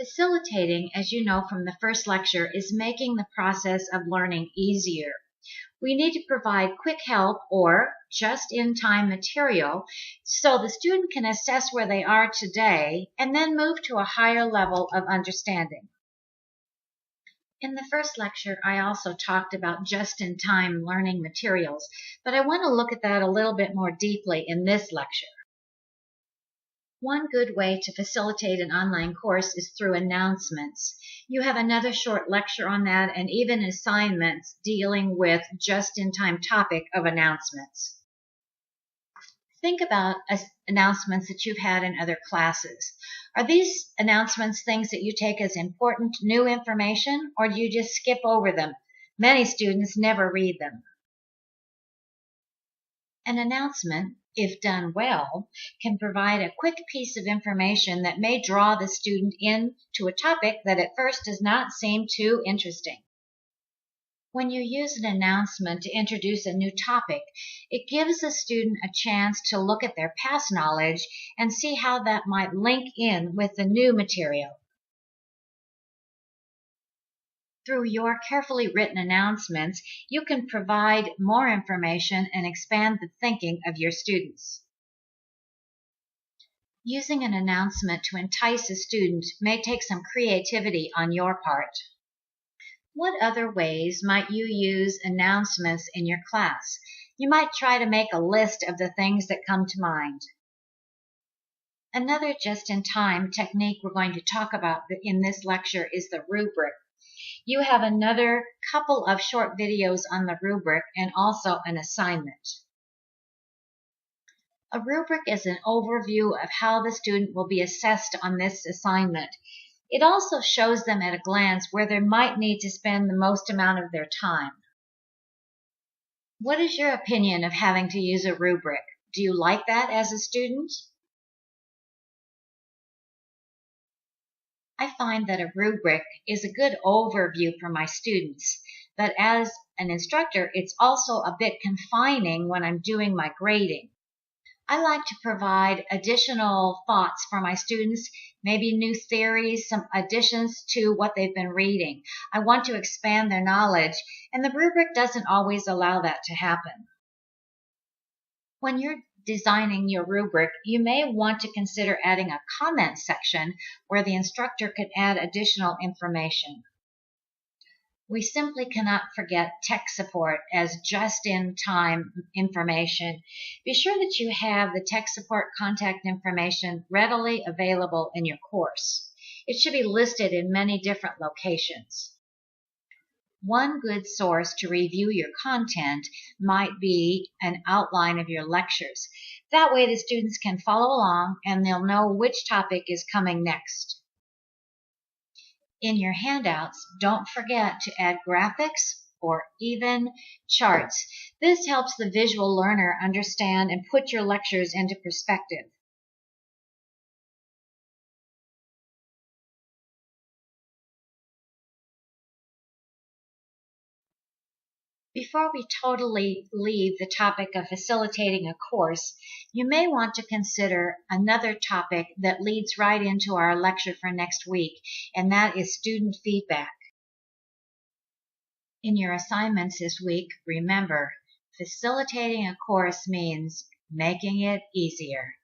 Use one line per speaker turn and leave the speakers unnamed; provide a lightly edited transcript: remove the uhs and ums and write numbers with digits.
Facilitating, as you know from the first lecture, is making the process of learning easier. We need to provide quick help or just-in-time material so the student can assess where they are today and then move to a higher level of understanding. In the first lecture, I also talked about just-in-time learning materials, but I want to look at that a little bit more deeply in this lecture. One good way to facilitate an online course is through announcements. You have another short lecture on that and even assignments dealing with just-in-time topic of announcements. Think about announcements that you've had in other classes. Are these announcements things that you take as important new information, or do you just skip over them? Many students never read them. An announcement, if done well, can provide a quick piece of information that may draw the student into a topic that at first does not seem too interesting. When you use an announcement to introduce a new topic, it gives a student a chance to look at their past knowledge and see how that might link in with the new material. Through your carefully written announcements, you can provide more information and expand the thinking of your students. Using an announcement to entice a student may take some creativity on your part. What other ways might you use announcements in your class? You might try to make a list of the things that come to mind. Another just-in-time technique we're going to talk about in this lecture is the rubric. You have another couple of short videos on the rubric and also an assignment. A rubric is an overview of how the student will be assessed on this assignment. It also shows them at a glance where they might need to spend the most amount of their time. What is your opinion of having to use a rubric? Do you like that as a student? I find that a rubric is a good overview for my students, but as an instructor, it's also a bit confining when I'm doing my grading. I like to provide additional thoughts for my students, maybe new theories, some additions to what they've been reading. I want to expand their knowledge, and the rubric doesn't always allow that to happen. When you're designing your rubric, you may want to consider adding a comment section where the instructor could add additional information. We simply cannot forget tech support as just-in-time information. Be sure that you have the tech support contact information readily available in your course. It should be listed in many different locations. One good source to review your content might be an outline of your lectures. That way the students can follow along and they'll know which topic is coming next. In your handouts, don't forget to add graphics or even charts. This helps the visual learner understand and put your lectures into perspective. Before we totally leave the topic of facilitating a course, you may want to consider another topic that leads right into our lecture for next week, and that is student feedback. In your assignments this week, remember, facilitating a course means making it easier.